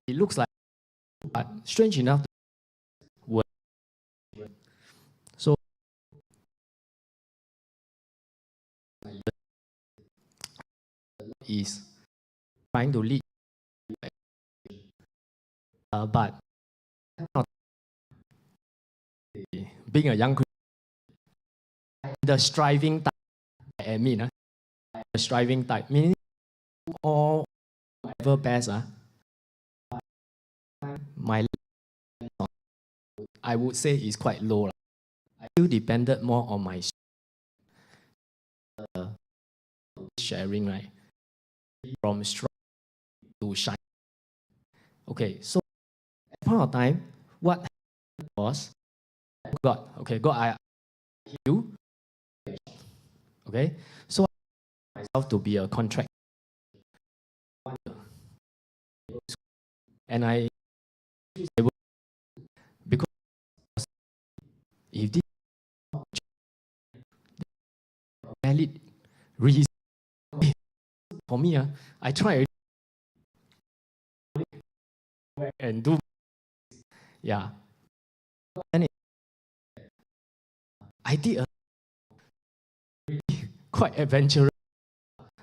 it looks like, but strange enough, so is trying to lead, but being a young Christian, the striving type, I mean, the striving type, meaning all whatever best, my I would say is quite low. I still depended more on my sharing, right? From strong to shy. Okay, so at the point of time, what happened was, God, I you. Okay, so I myself to be a contract, and I because if this valid reason for me, I try and do, yeah. And I did quite adventurous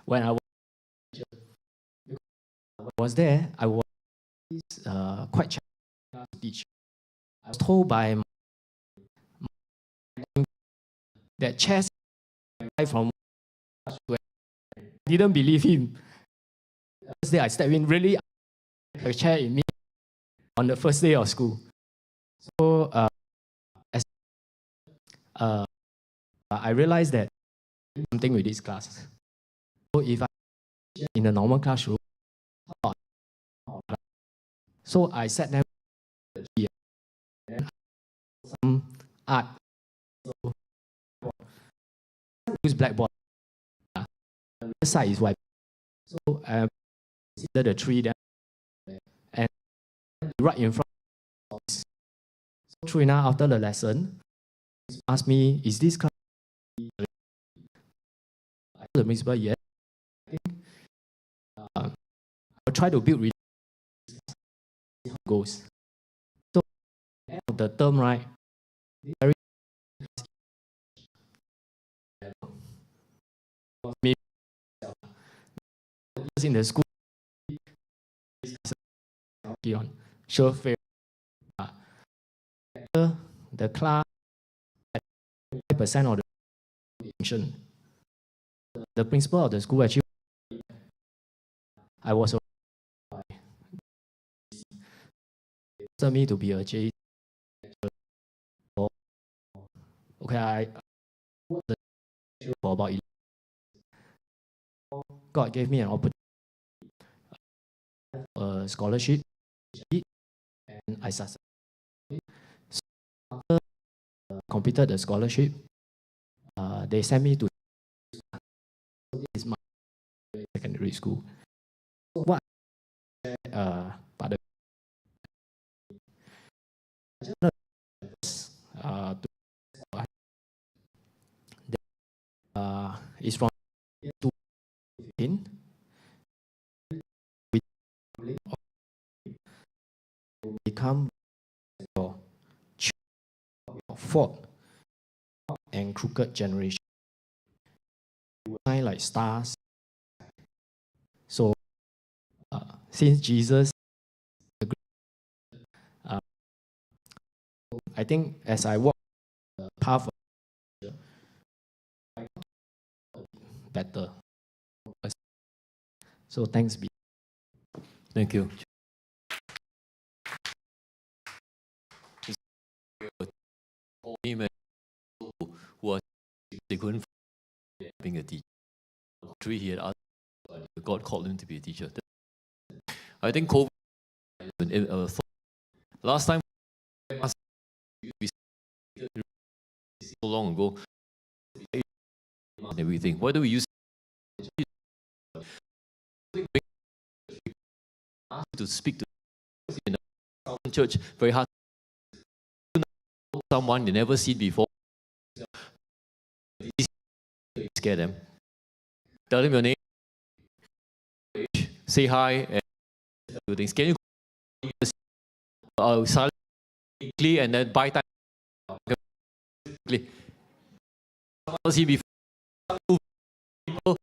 when I was there. I was quite challenging teacher. I was told by that chess from where I didn't believe him. First day I stepped in, really a chair in me on the first day of school. So I realized that something with this class. So if I in a normal classroom, so I sat them here, some art. So use blackboard. The side is white. So consider the tree there, and right in front. So true enough, after the lesson, asked me, "Is this class?" I told the principal, "Yes." I'll try to build how it goes. So end of the term, right? Very in the school, sure fail. The class, 5% of the function. The principal of the school actually, I was me to be a J. Okay, I for about 11. God gave me an opportunity, a scholarship, and I succeeded. So after completed the scholarship, they sent me to this my secondary school. What is from 2015. We become your fourth and crooked generation. Like stars. So since Jesus, I think as I walk the path, better. So thanks be. Thank you. Who are sequent being a teacher. Three he had asked, God called him to be a teacher. I think COVID, last time we so long ago and everything. Why do we use to speak to in a church? Very hard. Someone they never seen before. Scare them. Tell them your name. Say hi and things. Can you silently and then buy time. See before people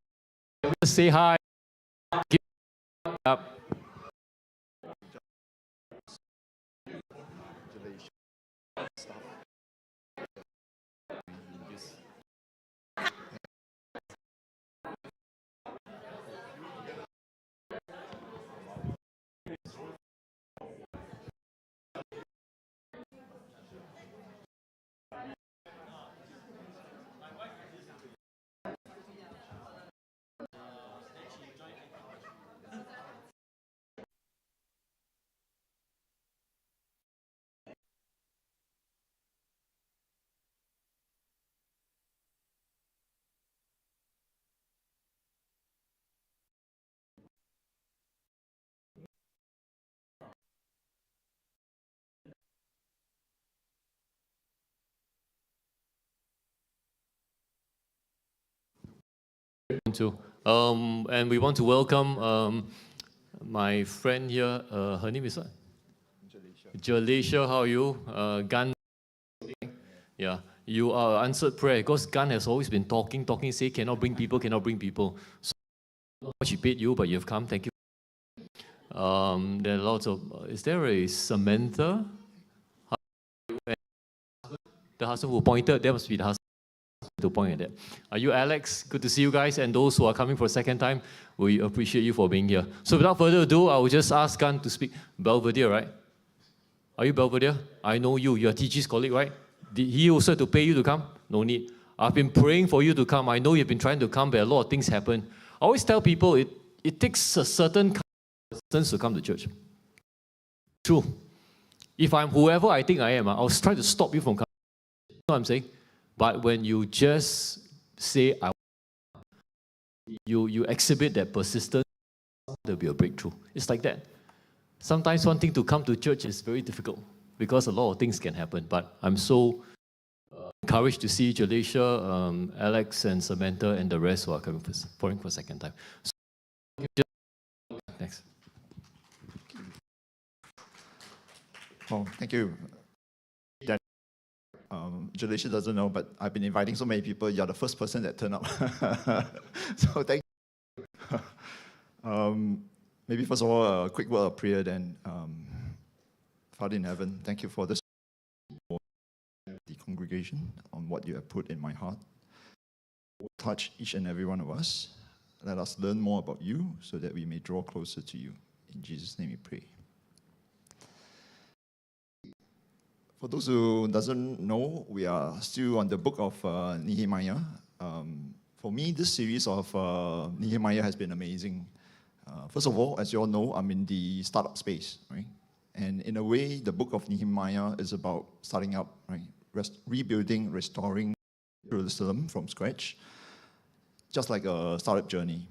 say hi. Give up. And we want to welcome my friend here. Her name is what? Jalisha. How are you? Gan. Yeah, you are answered prayer because Gan has always been talking, say cannot bring people. So she paid you, but you've come. Thank you. There are lots of. Is there a Samantha? The husband who pointed. That must be the husband to point at that. Are you Alex? Good to see you guys. And those who are coming for a second time, we appreciate you for being here. So without further ado, I will just ask Gan to speak. Belvedere, right? Are you Belvedere? I know you. You're TG's colleague, right? Did he also have to pay you to come? No need. I've been praying for you to come. I know you've been trying to come, but a lot of things happen. I always tell people it takes a certain kind of persistence to come to church. True. If I'm whoever I think I am, I'll try to stop you from coming. You know what I'm saying? But when you just say, you exhibit that persistence, there'll be a breakthrough. It's like that. Sometimes wanting to come to church is very difficult because a lot of things can happen. But I'm so encouraged to see Jalisha, Alex, and Samantha, and the rest who are coming for a second time. So, next. Oh, thank you. Jalisha doesn't know, but I've been inviting so many people. You're the first person that turned up. So thank you. Maybe first of all, a quick word of prayer then. Father in heaven, thank you for this, for the congregation, on what you have put in my heart. Touch each and every one of us. Let us learn more about you so that we may draw closer to you. In Jesus' name we pray. For those who doesn't know, we are still on the book of Nehemiah. For me, this series of Nehemiah has been amazing. First of all, as you all know, I'm in the startup space, right? And in a way, the book of Nehemiah is about starting up, right? Rebuilding, restoring Jerusalem from scratch, just like a startup journey.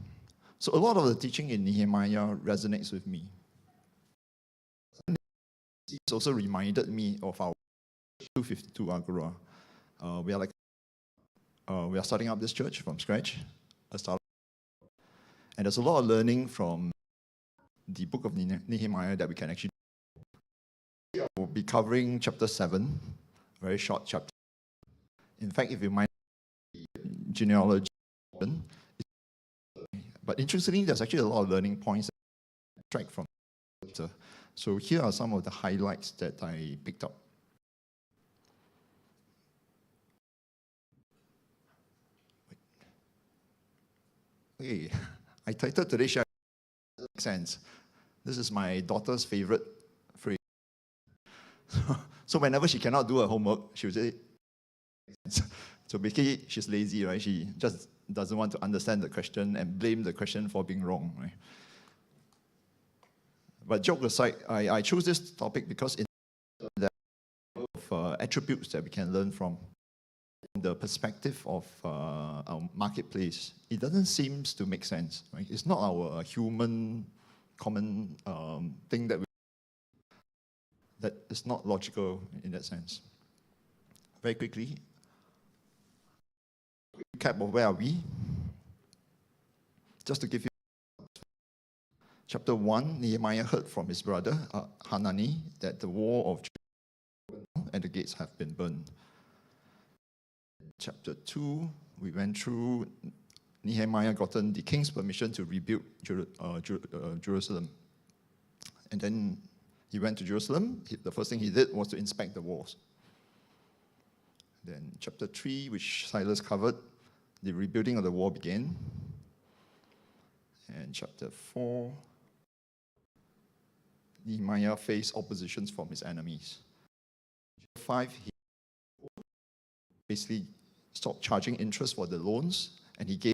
So a lot of the teaching in Nehemiah resonates with me. It's also reminded me of our 252 Agora. We are starting up this church from scratch, and there's a lot of learning from the book of Nehemiah that we can actually do. We'll be covering chapter 7, very short chapter. In fact, if you mind, genealogy. But interestingly, there's actually a lot of learning points that track from the chapter. So here are some of the highlights that I picked up. Okay, I titled today's share "Makes Sense." This is my daughter's favorite phrase. So whenever she cannot do her homework, she will say, so basically she's lazy, right? She just doesn't want to understand the question and blame the question for being wrong, right? But joke aside, I chose this topic because there are attributes that we can learn from the perspective of our marketplace. It doesn't seem to make sense, right? It's not our human common thing that is not logical in that sense. Very quickly, recap of where are we? Just to give you Chapter 1, Nehemiah heard from his brother Hanani that the wall of Jerusalem and the gates have been burned. Chapter 2, we went through Nehemiah gotten the king's permission to rebuild Jerusalem. And then he went to Jerusalem. The first thing he did was to inspect the walls. Then chapter 3, which Silas covered, the rebuilding of the wall began. And chapter 4, Nehemiah faced oppositions from his enemies. Chapter 5, he basically stopped charging interest for the loans, and he gave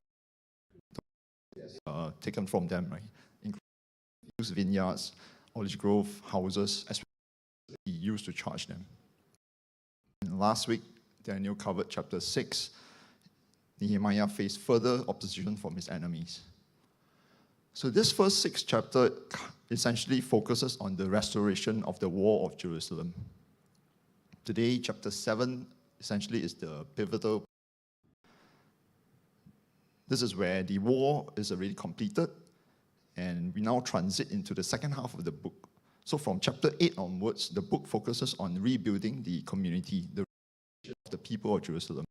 taken from them, right? Including vineyards, olive grove, houses, as he used to charge them. And last week, Daniel covered chapter 6. Nehemiah faced further opposition from his enemies. So this first 6 chapter essentially focuses on the restoration of the wall of Jerusalem. Today, chapter 7 essentially is the pivotal. This is where the wall is already completed, and we now transit into the second half of the book. So from chapter 8 onwards, the book focuses on rebuilding the community, the people of Jerusalem.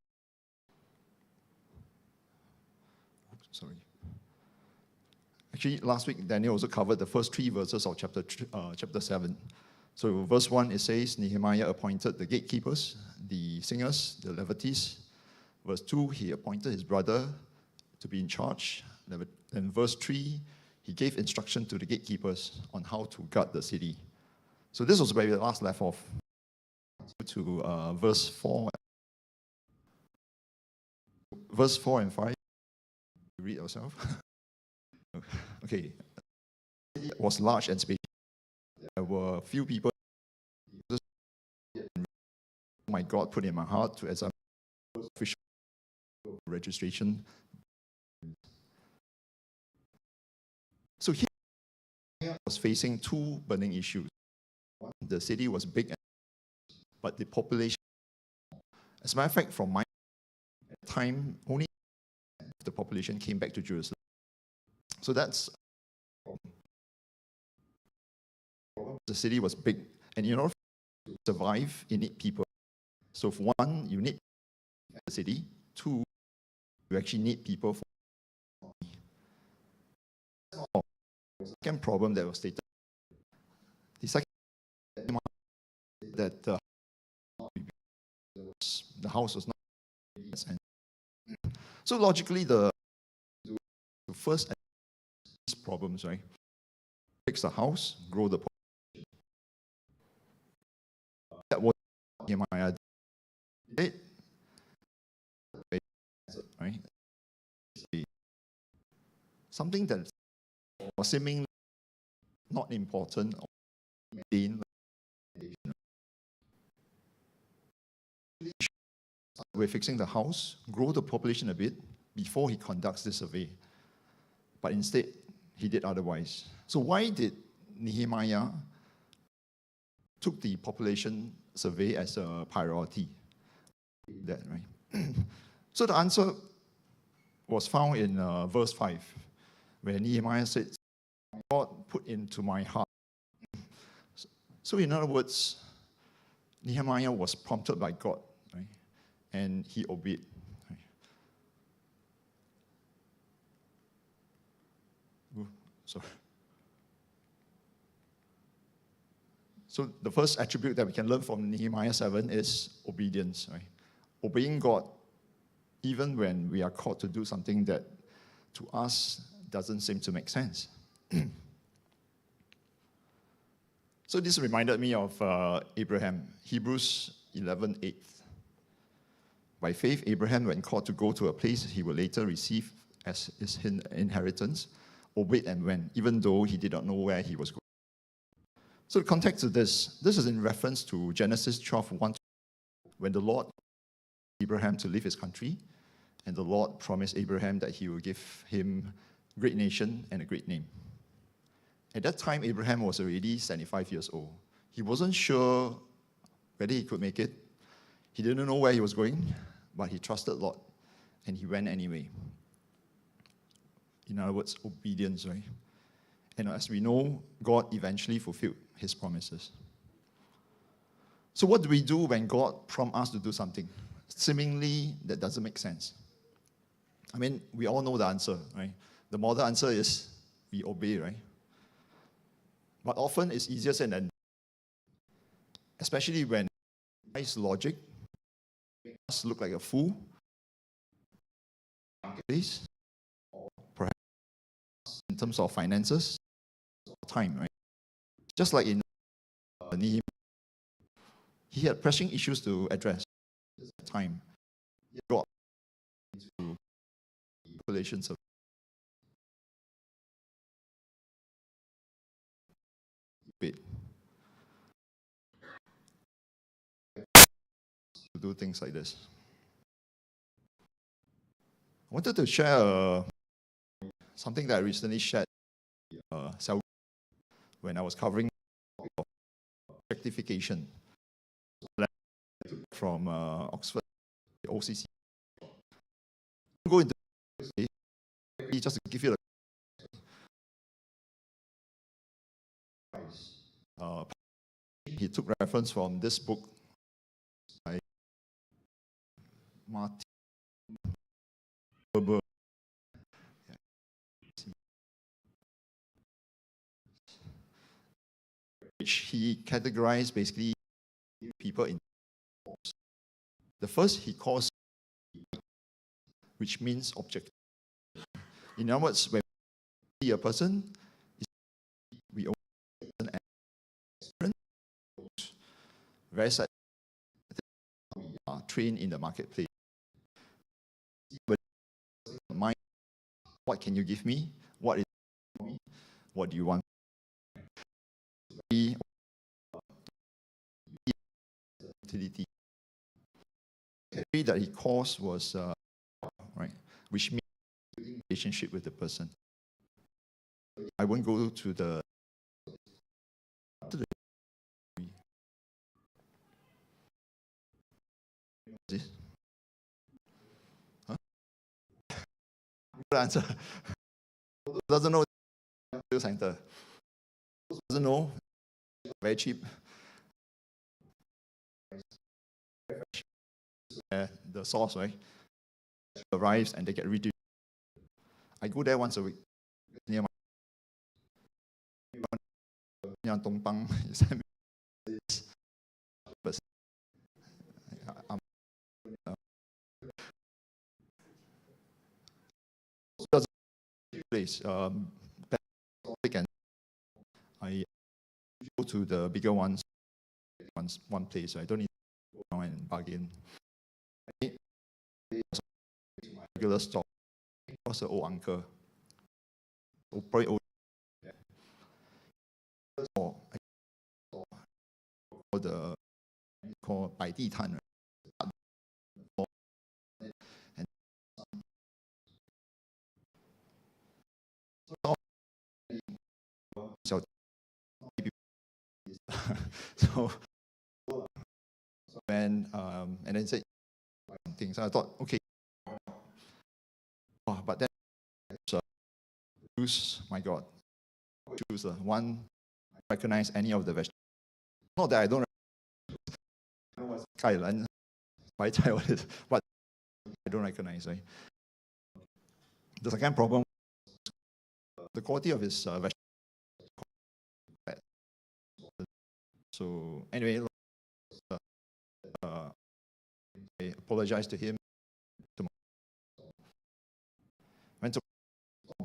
Sorry. Actually, last week, Daniel also covered the first 3 verses of chapter 7. So verse 1, it says, Nehemiah appointed the gatekeepers, the singers, the Levites. Verse 2, he appointed his brother to be in charge. And verse 3, he gave instruction to the gatekeepers on how to guard the city. So this was where we last left off. To verse 4. Verse 4 and 5. You read yourself. Okay. It was large and spacious. There were few people. My God put in my heart to examine official registration. So here was facing 2 burning issues. One, the city was big, but the population. As a matter of fact, from my time, only the population came back to Jerusalem. So that's the city was big, and in order to survive, you need people. So for one, you need the city. 2, you actually need people for. The second problem that was stated. The second that the house was not. So logically, the first problems, right? Fix the house, grow the population. That was Nehemiah did, right? Something that was seemingly not important or maintained. We're fixing the house, grow the population a bit before he conducts the survey. But instead, he did otherwise. So why did Nehemiah took the population survey as a priority? That, right? So the answer was found in verse 5, where Nehemiah said, God put into my heart. So in other words, Nehemiah was prompted by God, right? And he obeyed. Right? Ooh, sorry. So the first attribute that we can learn from Nehemiah 7 is obedience, right? Obeying God, even when we are called to do something that to us doesn't seem to make sense. So this reminded me of Abraham, Hebrews 11:8. By faith, Abraham, when called to go to a place he will later receive as his inheritance, obeyed and went, even though he did not know where he was going. So the context of this is in reference to Genesis 12:1, when the Lord told Abraham to leave his country, and the Lord promised Abraham that he will give him a great nation and a great name. At that time, Abraham was already 75 years old. He wasn't sure whether he could make it. He didn't know where he was going, but he trusted Lord, and he went anyway. In other words, obedience, right? And as we know, God eventually fulfilled his promises. So what do we do when God prompts us to do something? Seemingly, that doesn't make sense. I mean, we all know the answer, right? The model answer is we obey, right? But often it's easier said than done, especially when nice logic makes us look like a fool, or perhaps in terms of finances, or time, right? Just like in Nehemiah, he had pressing issues to address at the time. He got into relations of bit to do things like this. I wanted to share something that I recently shared when I was covering objectification from Oxford, the OCC. I'm going to go into just to give you he took reference from this book by Martin Weber, which he categorized basically people in groups. The first he calls, which means objective. In other words, when we see a person, we only see an very sad we are trained in the marketplace. Mind, what can you give me? What is me? What do you want? Utility. The category that he calls was right, which means relationship with the person. I won't go to the this. Huh? Good answer. Doesn't know the center. Doesn't know. Very cheap. The sauce, right? Arrives and they get reduced. I go there once a week. Near my Tongpang. Place. I go to the bigger ones. One place. I don't need to go down and bargain. Regular store. Was an old uncle. Probably old. Or the called 摆地摊. And so when and then said things, I thought, okay, but then choose, my God, choose one. Recognize any of the vegetables. Not that I don't recognize, but I don't recognize. Right? The second problem, the quality of his vegetables. So anyway, I apologize to him. Went to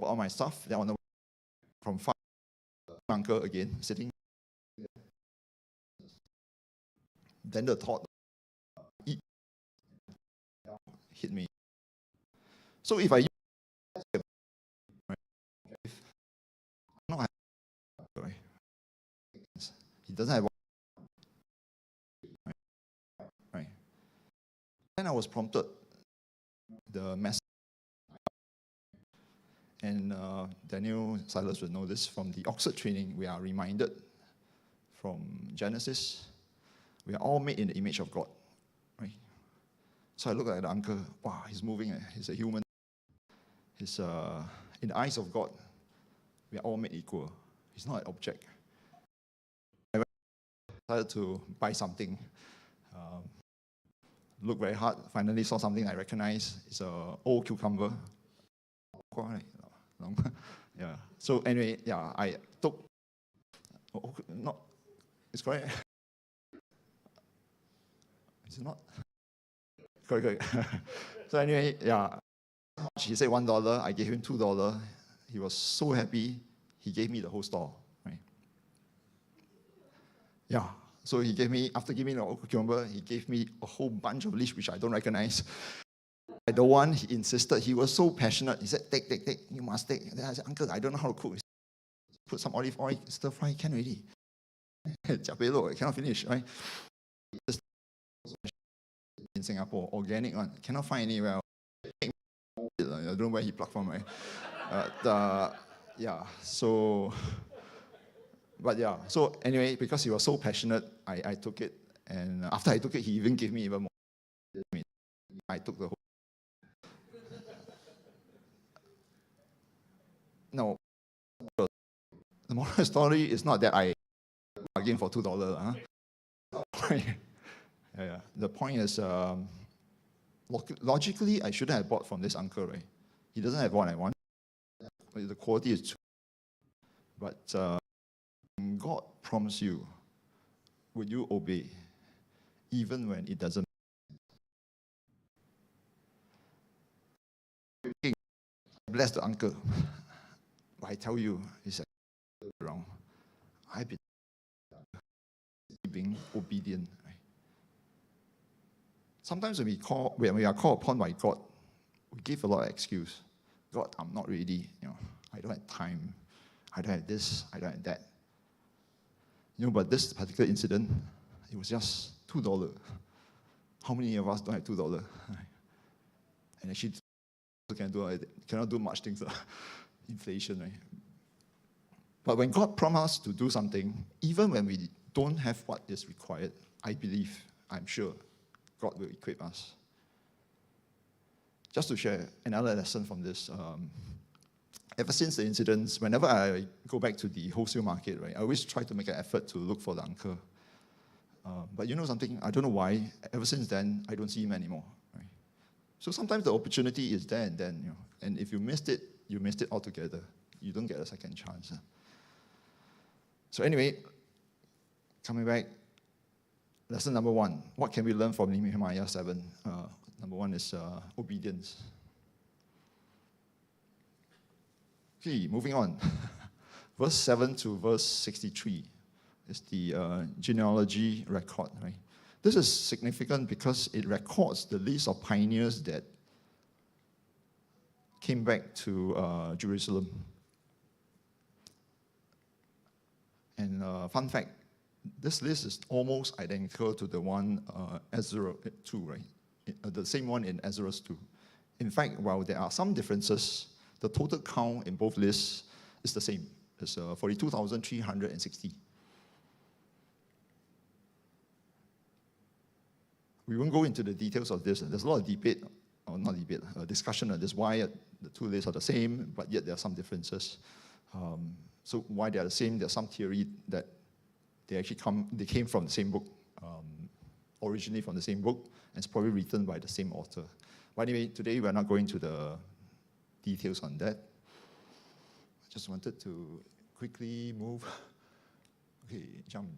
all my stuff. Then on the way from far, uncle again sitting. Then the thought hit me. So if I he doesn't have right. Then I was prompted the message. And Daniel Silas would know this from the Oxford training. We are reminded from Genesis, we are all made in the image of God, right? So I look at the uncle. Wow, he's moving. He's a human. He's in the eyes of God, we are all made equal. It's not an object. I decided to buy something. Looked very hard. Finally saw something I recognize. It's an old cucumber. Yeah. So anyway, yeah, I took. Not. It's correct. Is it not? Correct. So anyway, yeah. He said $1. I gave him $2. He was so happy. He gave me the whole store. Right? Yeah. So he gave me, after giving me the cucumber, he gave me a whole bunch of leaves which I don't recognize. I don't want. He insisted. He was so passionate. He said, take. You must take. Then I said, Uncle, I don't know how to cook. Put some olive oil, stir fry, can already. I cannot finish, right? In Singapore, organic one, cannot find anywhere. I don't know where he plucked from, right? Yeah, so, but yeah, so anyway, because he was so passionate, I took it, and after I took it, he even gave me even more. I took the whole. No, the moral story is not that I bargained for $2. Yeah. The point is, logically, I shouldn't have bought from this uncle, right? He doesn't have what I want. The quality is too. But God prompts you, would you obey, even when it doesn't? Bless the uncle. But I tell you, he's wrong. I've been being obedient. Right? Sometimes when we are called upon by God, we give a lot of excuse. God, I'm not ready. I don't have time. I don't have this. I don't have that. But this particular incident, it was just $2. How many of us don't have $2? And actually, cannot do much things. Inflation, right? But when God promised us to do something, even when we don't have what is required, I'm sure, God will equip us. Just to share another lesson from this, ever since the incidents, whenever I go back to the wholesale market, right, I always try to make an effort to look for the uncle. But you know something, I don't know why, ever since then, I don't see him anymore. Right? So sometimes the opportunity is there and then, and if you missed it altogether. You don't get a second chance. So anyway, coming back, lesson number 1, what can we learn from Nehemiah 7? Number 1 is obedience. Okay, moving on. Verse 7 to verse 63 is the genealogy record. Right? This is significant because it records the list of pioneers that came back to Jerusalem. And fun fact, this list is almost identical to the one Ezra 2, right? The same one in Ezra 2. In fact, while there are some differences, the total count in both lists is the same. It's 42,360. We won't go into the details of this. There's a lot of debate, or not debate, discussion on this, why the two lists are the same, but yet there are some differences. So why they are the same, there's some theory that they came from the same book, originally from the same book, and it's probably written by the same author. But anyway, today we're not going to the details on that. I just wanted to quickly move. Okay, jump.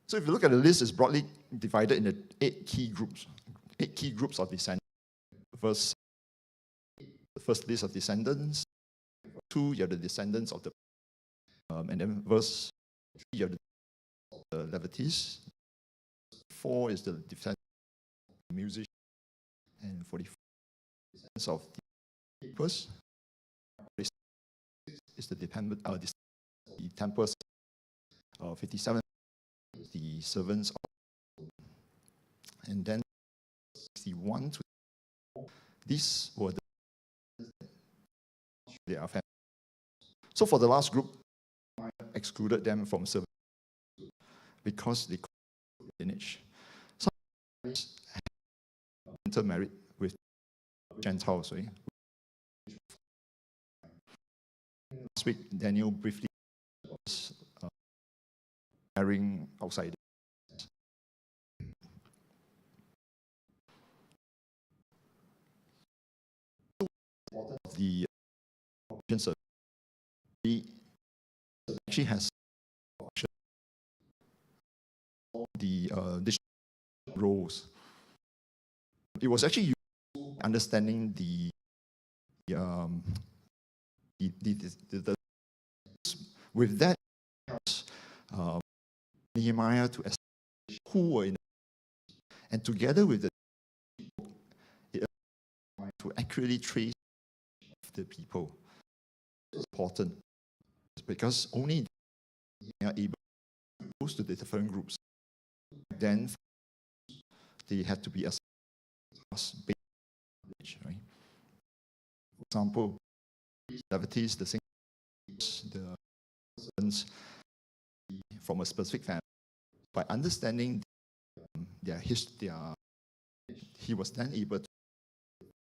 So if you look at the list, it's broadly divided into 8 key groups. 8 key groups of descendants. The first list of descendants. 2, you have the descendants of the, and then verse 3, you have the Levites. 4 is the descendants of the musicians, and 44 descendants of the keepers. 46 is the temples. 57 is the servants of, and then 61 to these were their families. So for the last group, I excluded them from service because they lineage. Some intermarried with Gentiles, right? Last week, Daniel briefly was sharing outside. The options actually has the roles. It was actually understanding the with that Nehemiah to establish who were in, and together with the to accurately trace the people. It's important because only they are able to go to the different groups. Then they had to be assessed based, right? For example, Levites, the singers, the husbands from a specific family. By understanding their history, he was then able to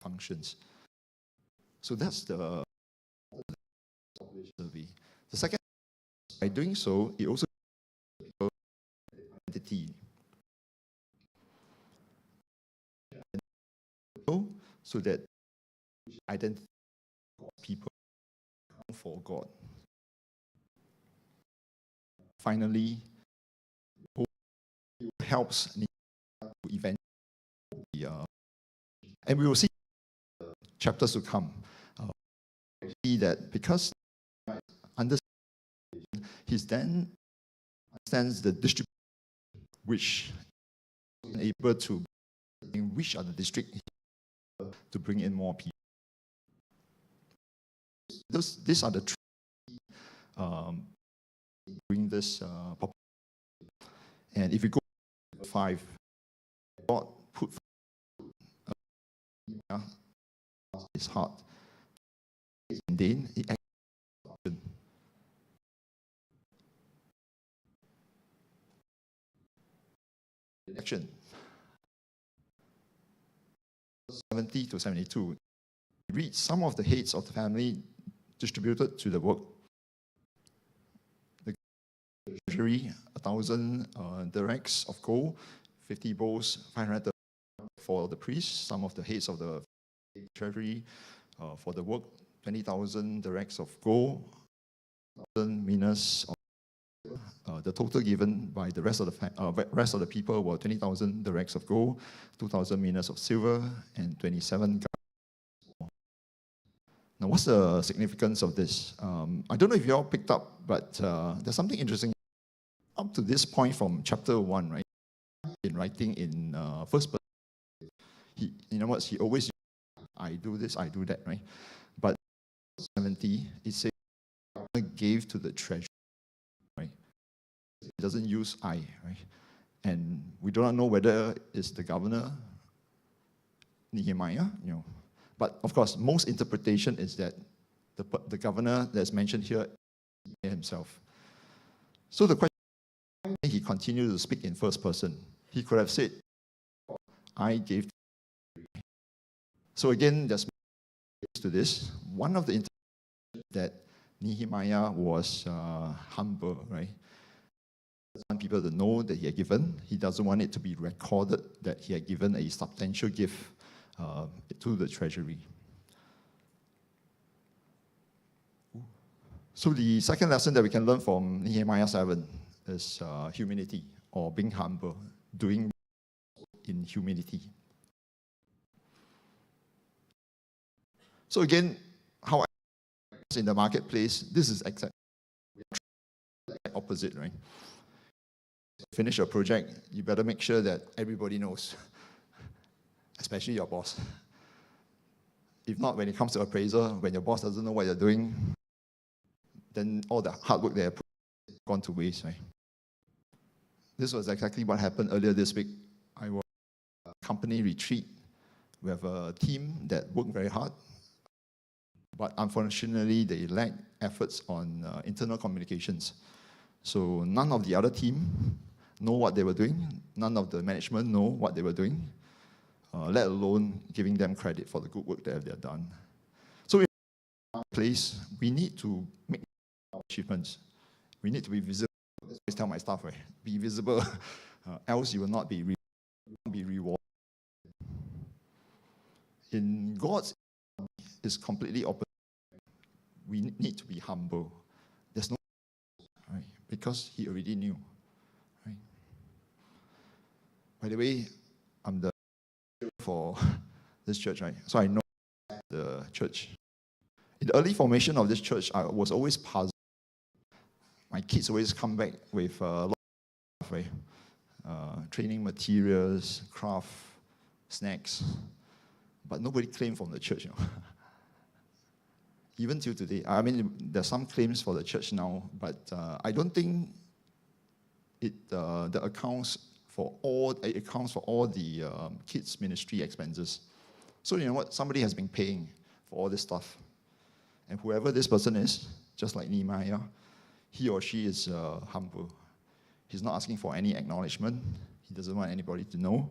functions. So that's the survey. The second, by doing so, it also identity. So that identity people for God. Finally, helps to eventually, and we will see chapters to come. See that because he's then understands the distribution, which is able to which are the district to bring in more people. These are the three bring this and if you go to 5, God put his heart, and then he acted. Action 70 to 72. Read some of the heads of the family distributed to the work. The treasury, 1,000 dirhams of gold, 50 bowls, 500 for the priests. Some of the heads of the treasury for the work, 20,000 dirhams of gold, 1,000 minas of the total given by the rest of the people were 20,000 dirhams of gold, 2,000 minas of silver, and 27 gold. Now, what's the significance of this? I don't know if you all picked up, but there's something interesting. Up to this point from chapter 1, right? In writing in first person, in other words, he always I do this, I do that, right? But 70, it says gave to the treasury. It doesn't use I, right? And we do not know whether it's the governor, Nehemiah, But of course, most interpretation is that the governor that's mentioned here himself. So the question, he continued to speak in first person. He could have said, I gave. So again, there's to this. One of the interpretations that Nehemiah was humble, right? He doesn't want people to know that he had given. He doesn't want it to be recorded that he had given a substantial gift to the treasury. So the second lesson that we can learn from Nehemiah 7 is humility, or being humble, doing in humility. So again, how I in the marketplace, this is exactly opposite, right? Finish your project, you better make sure that everybody knows, especially your boss. If not, when it comes to appraisal, when your boss doesn't know what you're doing, then all the hard work they have gone to waste, right? This was exactly what happened earlier this week. I was at a company retreat. We have a team that worked very hard, but unfortunately, they lacked efforts on internal communications. So none of the other team know what they were doing. None of the management know what they were doing, let alone giving them credit for the good work that they have done. So place, we need to make achievements. We need to be visible. I always tell my staff, right? Be visible, else you will not be rewarded. In God's, is completely opposite. We need to be humble. There's no, right? Because He already knew. Right? By the way, I'm the for this church, right? So I know the church. In the early formation of this church, I was always puzzled. My kids always come back with a lot of stuff, right? Training materials, craft, snacks. But nobody claimed from the church, you know. Even till today. I mean, there's some claims for the church now, but I don't think it accounts for all the kids' ministry expenses. So you know what? Somebody has been paying for all this stuff. And whoever this person is, just like Nehemiah, he or she is humble. He's not asking for any acknowledgement. He doesn't want anybody to know,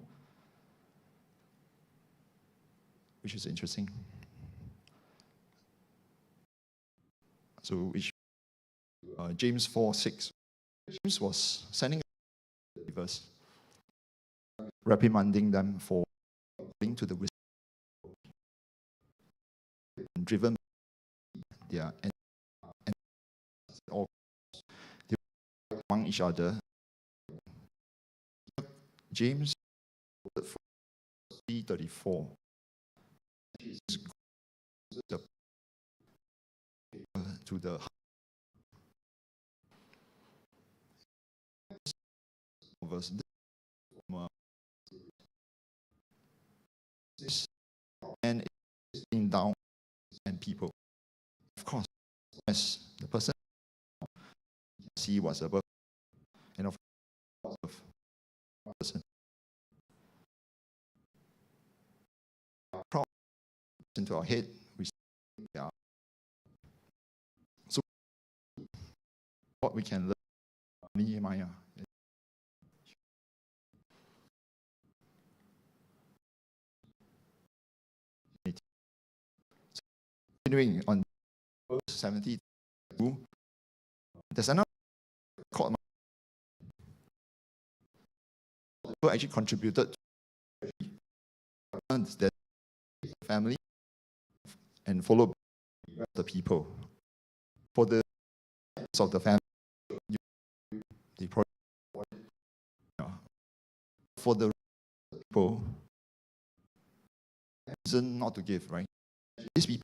which is interesting. So, James 4:6. James was sending believers, reprimanding them for according to the wisdom driven their and all among each other. James 3:34. To the verse, this and is down and people. Of course, as the person see what's above, and of course, person proud into our head, we are. So, what we can learn from Nehemiah. Continuing on verse 72, there's another called who actually contributed to the family and followed the people. For the of the family, they probably, for the people, reason not to give, right? These people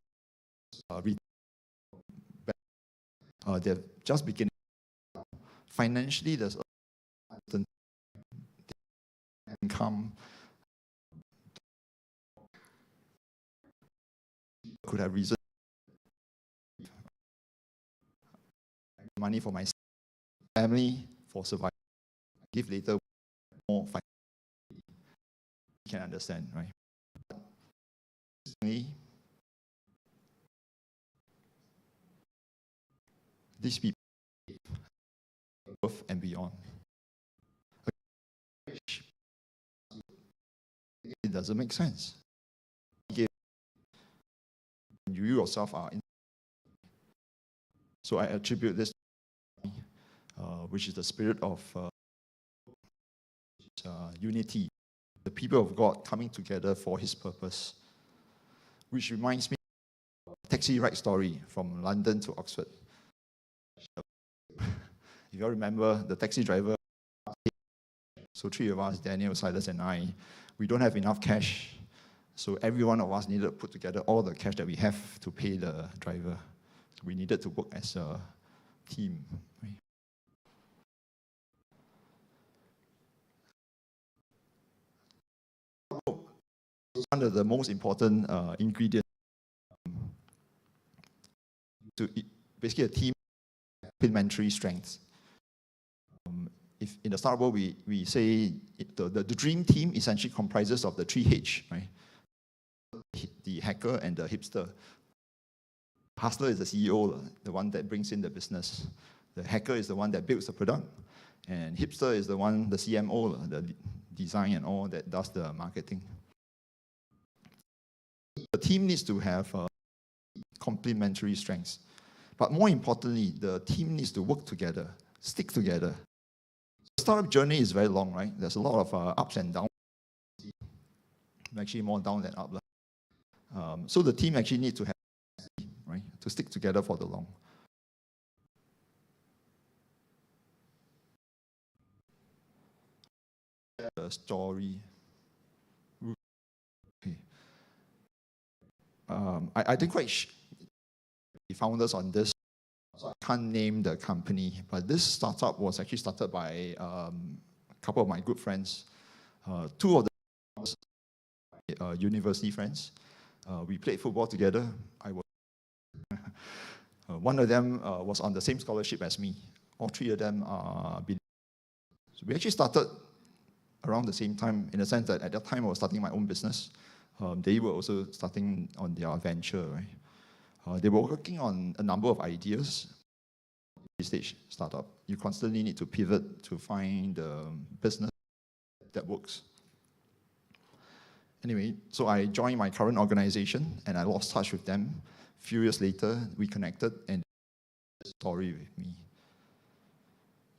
they're just beginning. Financially, there's a income. Could have reason money for my family for survival. Give later more financially. You can understand, right? These people above and beyond. It doesn't make sense. You yourself are in. So I attribute this, which is the spirit of unity, the people of God coming together for His purpose. Which reminds me of a taxi ride story from London to Oxford. If you all remember, the taxi driver, so three of us, Daniel, Silas, and I, we don't have enough cash. So every one of us needed to put together all the cash that we have to pay the driver. So we needed to work as a team. Right? One of the most important ingredients to basically a team complementary strengths. If in the startup world we say the dream team essentially comprises of the 3H, right? The hacker and the hipster. Hustler is the CEO, the one that brings in the business. The hacker is the one that builds the product, and hipster is the one, the CMO, the design and all that does the marketing. The team needs to have complementary strengths. But more importantly, the team needs to work together, stick together. The startup journey is very long, right? There's a lot of ups and downs. Actually, more down than up. So the team actually needs to have, right, to stick together for the long. The story. Okay. I didn't quite the founders on this. So I can't name the company, but this startup was actually started by a couple of my good friends. Two of the university friends. We played football together. One of them was on the same scholarship as me. All three of them are. So we actually started around the same time, in the sense that at that time I was starting my own business. They were also starting on their venture, right? They were working on a number of ideas. Stage startup, you constantly need to pivot to find the business that works. Anyway, so I joined my current organization and I lost touch with them. A few years later, we connected and the story with me.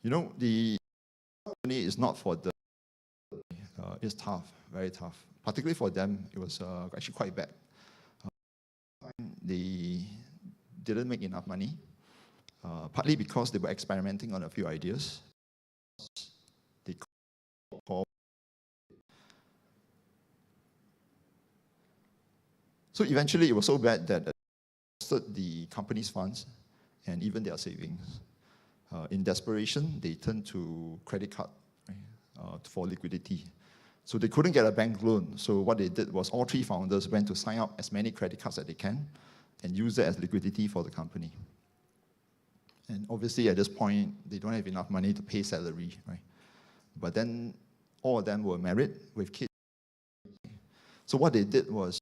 You know, the company is not for the, it's tough, very tough. Particularly for them, it was actually quite bad. They didn't make enough money, partly because they were experimenting on a few ideas. They So eventually, it was so bad that it costed the company's funds and even their savings. In desperation, they turned to credit card, right, for liquidity. So they couldn't get a bank loan. So what they did was all three founders went to sign up as many credit cards as they can and use that as liquidity for the company. And obviously, at this point, they don't have enough money to pay salary, right? But then all of them were married with kids. So what they did was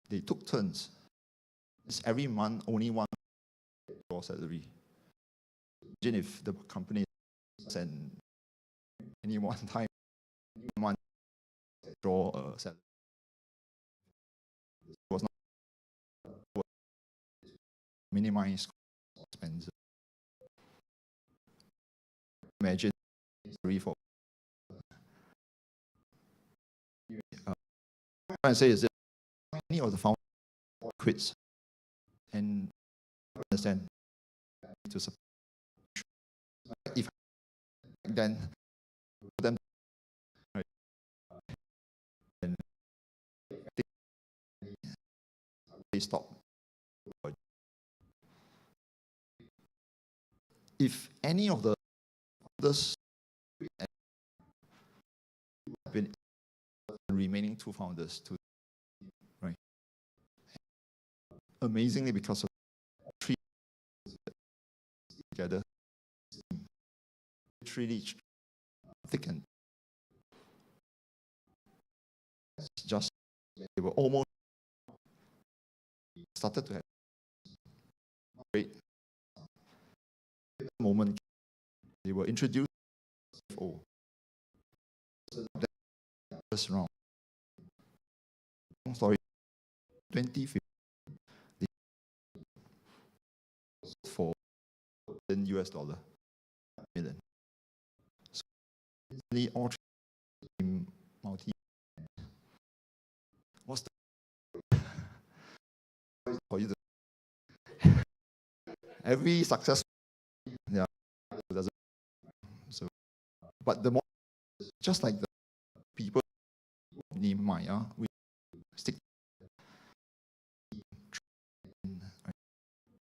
they took turns. It's every month, only one draw salary. Imagine if the company and any one time, one draw a salary. It was not minimized expenses. Imagine salary for. What I'm trying to say is that many of the founders quits, and I understand to support. If then them, right, and they stop. If any of the founders have been remaining two founders, right? Amazingly, because of three together, really thickened. Just they were almost started to have great moment. They were introduced. Oh, first round. Long story. 2015 for US dollar million. So all three multi. What's the for you to every success? Yeah, doesn't. So, but the more just like the people Nehemiah, we stick,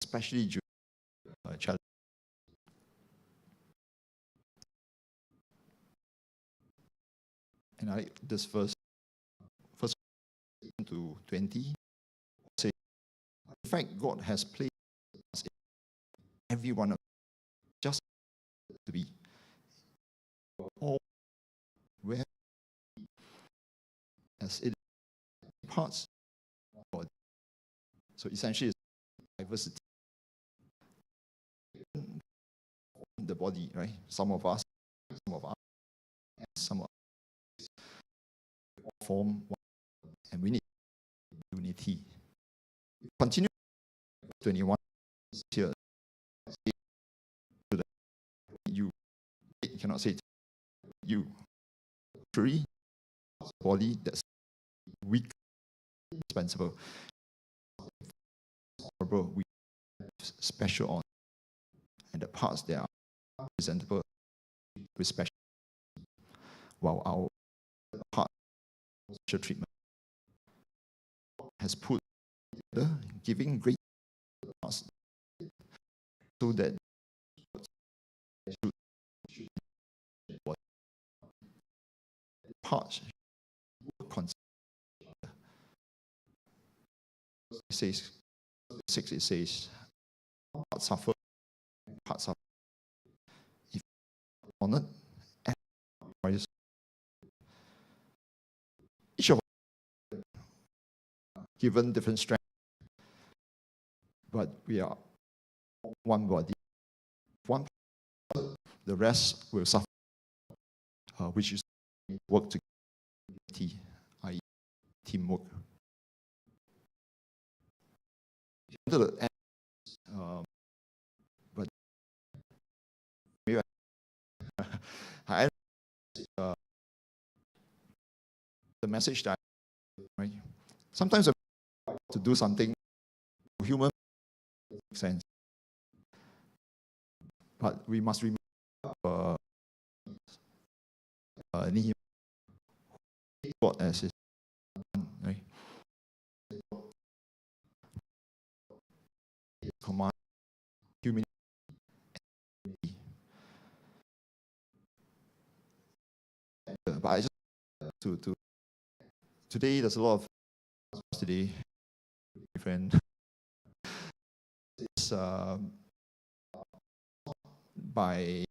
especially during challenge. And I like this first to 20 say, in fact, God has placed us in every one of us just to be all where as it parts of the body. So essentially, it's diversity in the body, right? Some of us, some of us form one, and we need unity. Continue 21 here. Say to the you. It cannot say to you. Three, body that's weak, dispensable. We have special on, and the parts that are presentable with special, while our part special treatment has put together, giving great parts so that parts it says 6 it says parts suffer, if honored, each of us given different strength, but we are one body. One, the rest will suffer, which is work together, i.e., teamwork. To the end, but maybe I the message that right. Sometimes to do something human makes sense, but we must remember Nehemiah God as his son, right? Command humility. But I just to today there's a lot of today friend. It's by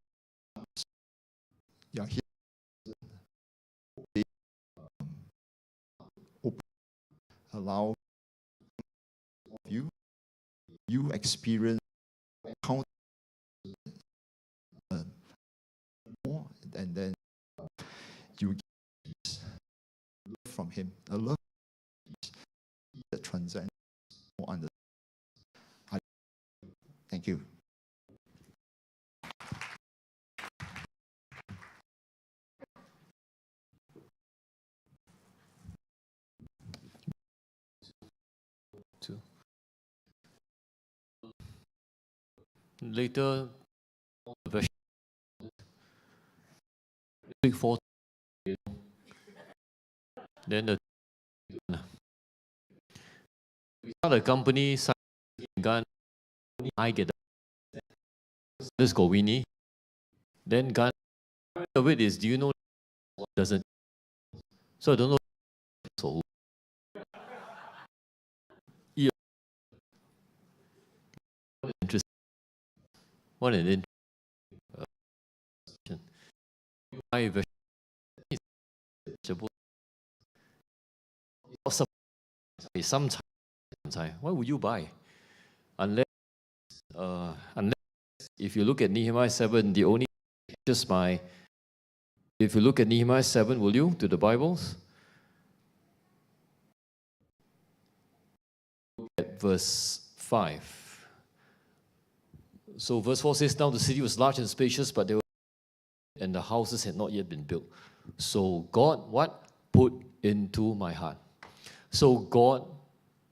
here allow you experience count more, and then you get love from him, a love that transcends more under. Thank you. Later, version week 4, then the start a company, gun, I get this go Winnie. Then gun of it is, do you know doesn't? So I don't know. So yeah, interesting. What an interesting. I version sometimes. Why would you buy? Unless if you look at Nehemiah 7, the only just by if you look at Nehemiah 7, will you to the Bibles? At verse 5. So verse 4 says, now the city was large and spacious, but there were and the houses had not yet been built. So God, what? Put into my heart. So God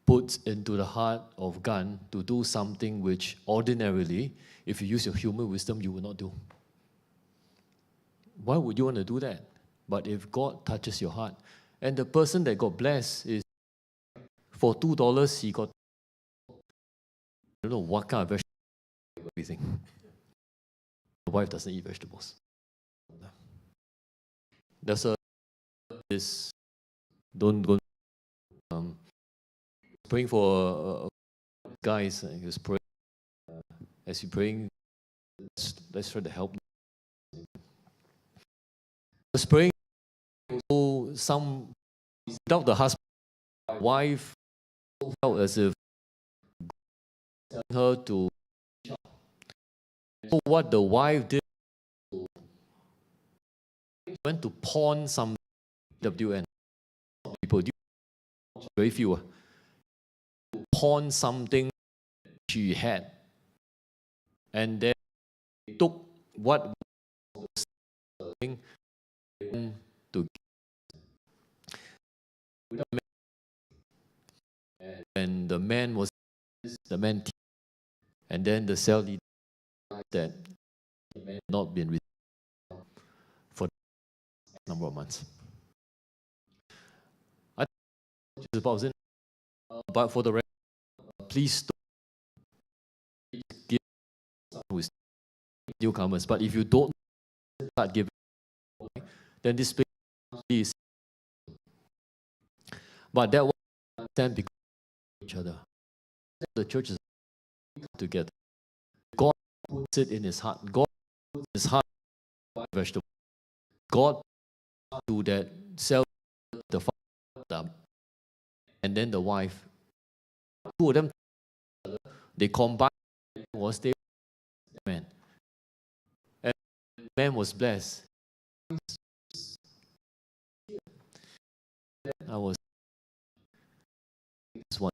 puts into the heart of Gan to do something which ordinarily, if you use your human wisdom, you will not do. Why would you want to do that? But if God touches your heart, and the person that got blessed is, for $2, he got, I don't know what kind of vegetable, everything. The wife doesn't eat vegetables. There's this, don't go, praying for guys, he was praying, as you're praying, let's try to help. Was praying, so some, without the husband, wife felt as if her to, so what the wife did, went to pawn some WN. People do very few. Pawn something she had. And then they took what was to and the man and then the cell leader that had not been received for a number of months. I think it's about it. But for the rest, please don't give with newcomers. But if you don't start giving, then this place is. But that was stand because of each other. The church is together. God puts it in his heart. God puts his heart vegetable. God do that sell the father and then the wife. Two of them they combined was they man. And the man was blessed. I was this one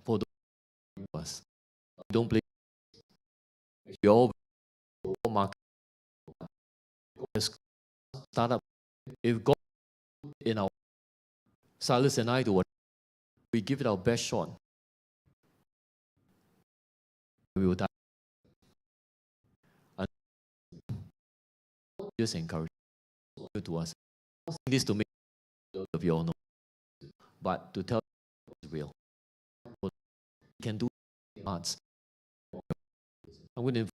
for those of us. Don't play. We all market start up. If God in our Silas and I do what we give it our best shot, we will die. And just encourage you to us. This to make of you all know, but to tell you it's real. We can do arts. I'm going to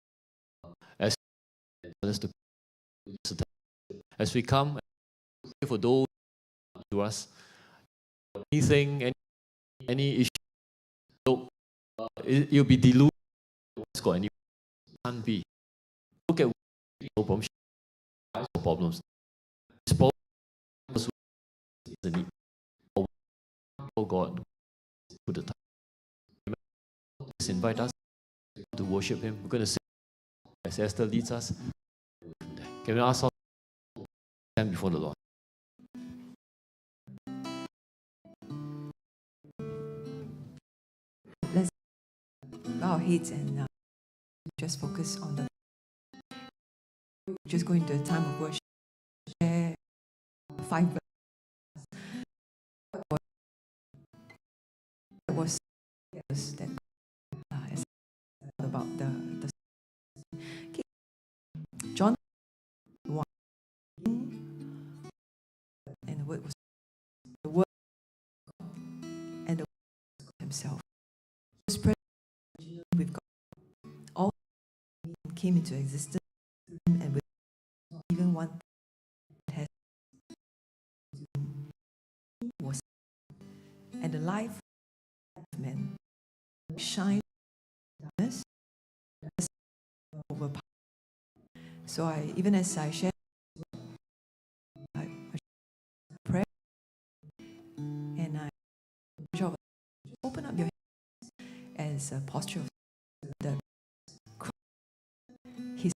as we come for those to us anything any issue. So you'll be deluded. Got any can't be. Look at no problems. Problems the need. Oh God, put the time. Just invite us to worship Him. We're going to sing as Esther leads us. Can we ask all to stand before the Lord? Let's bow our heads and just focus on the. Just go into a time of worship. Share 5 verses. It was that about the okay. John 1 and the word was the word and the word himself. He was present with God. All came into existence and with even one has was and the life of man shine darkness overpower. So even as I share I pray and I open up your hands as a posture of the His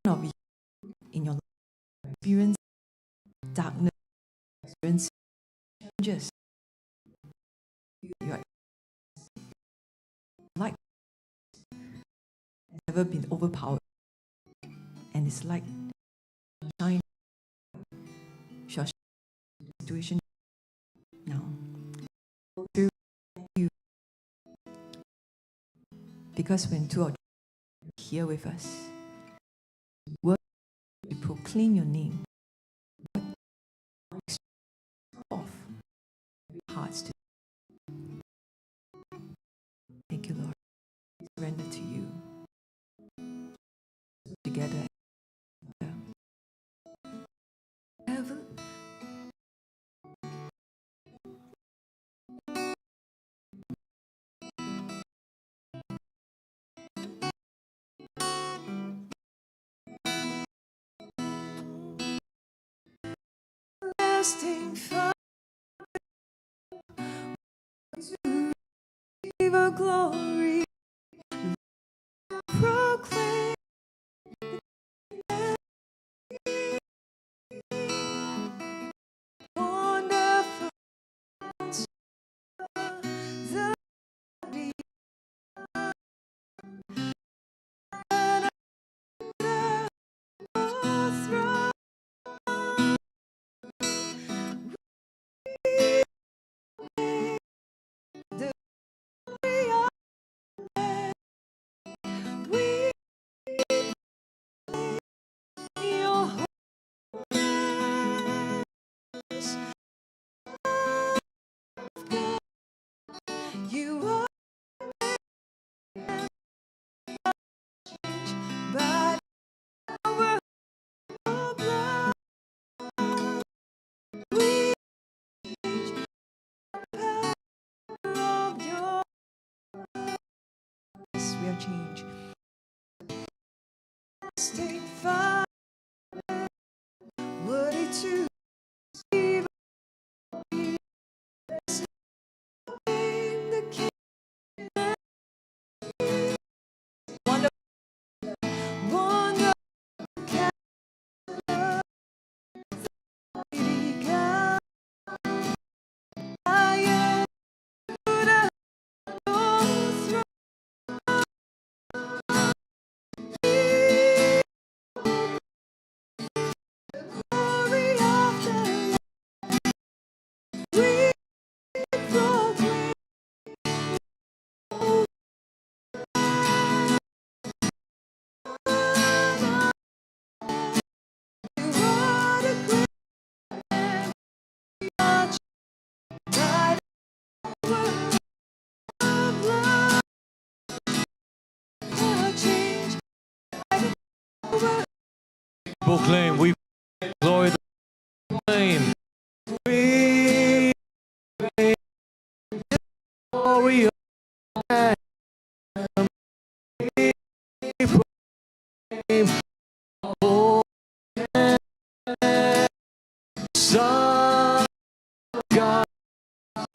of you in your life experience darkness, experience changes. You are like never been overpowered, and it's like shine situation now. Through you, because when 2 or 3 are here with us, we proclaim your name. Off hearts to thank you, Lord. Surrender to you. Together. Heaven. Lasting fire to receive a glory, proclaim wonderful the proclaim, we glory the name. We glory of the we proclaim, oh, Son of God,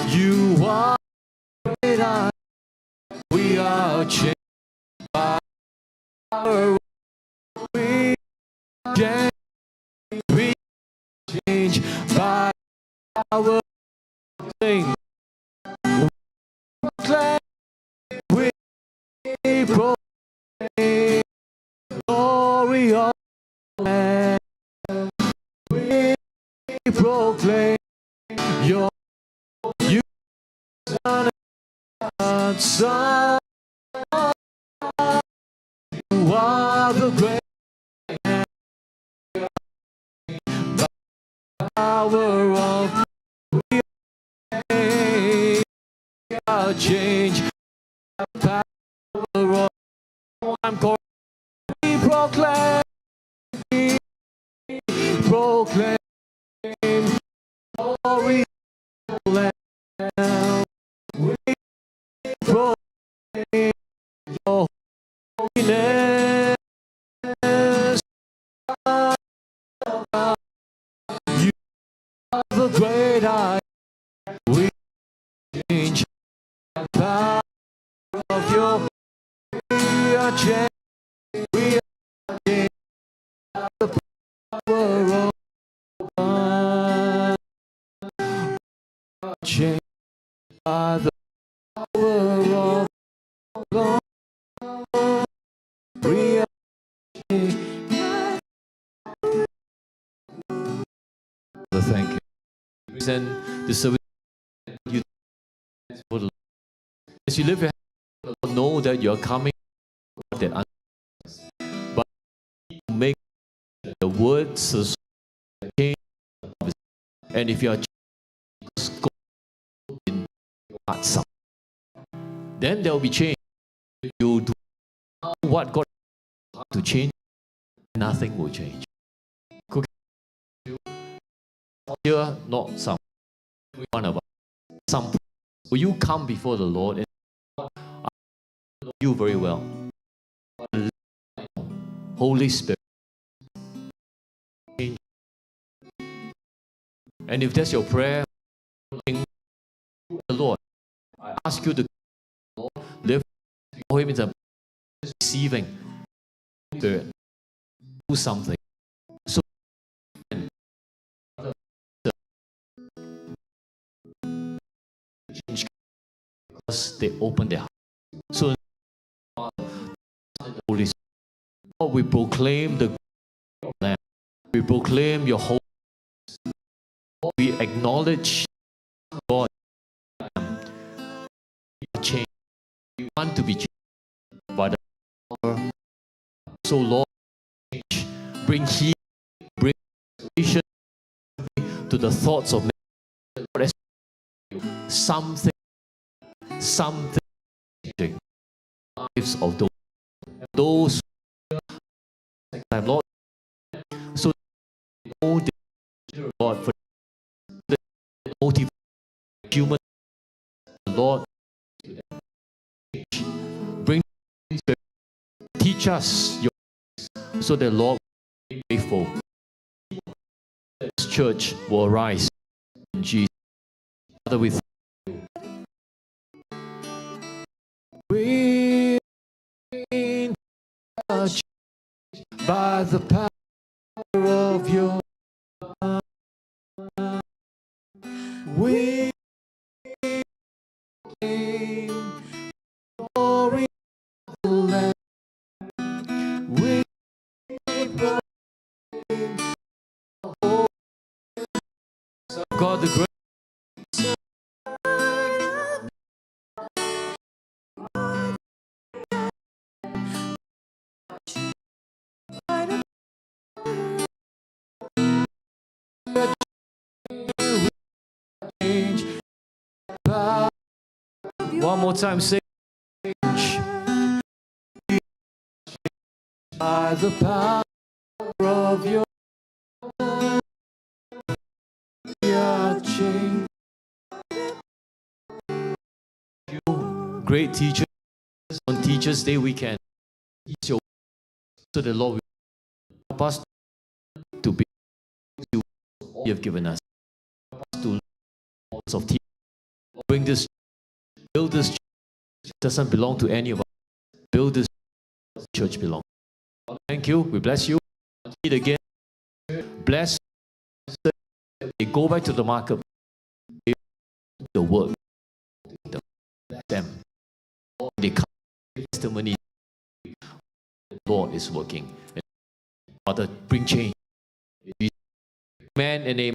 you are great. We are changed by our we change by our thing. We proclaim glory of the we proclaim your you son and son. You are the great power of we are change power of I'm called we proclaim glory of the Lamb. We proclaim your holiness. You are the great I we change the power of your we are changed we are changed by the power of God. Changed by the power of God. We are changed. Thank you. Send the service you for the as you live your hand, know that you're coming that but make the words change. And if you are in hearts, then there will be change. You do what God to change, nothing will change. Here, not some one of us. Some will you come before the Lord and I know you very well. Holy Spirit. And if that's your prayer, the Lord, I ask you to live for Him in the receiving Spirit. Do something. So because they open their heart. So Holy Spirit, we proclaim the Lamb. We proclaim your holy. We acknowledge God. Change. We want to be changed by the power. So Lord, bring healing, bring restoration to the thoughts of men. Something lives of those Lord. So know God for the motive human Lord. Bring teach us your so that Lord will be faithful. This church will arise in Jesus. Father, we we touched by the power of your we glory of the Lamb. We God the great. One more time, say by the power of your great teachers. On Teachers' Day weekend, teach your so the Lord will help us to be what you have given us. To of teachers, bring this, build this church. It doesn't belong to any of us. Build this church belong. Thank you. We bless you. Meet again. Bless. They go back to the market. The work. Them. They come. Testimony. The Lord is working. Father, bring change. Amen and amen.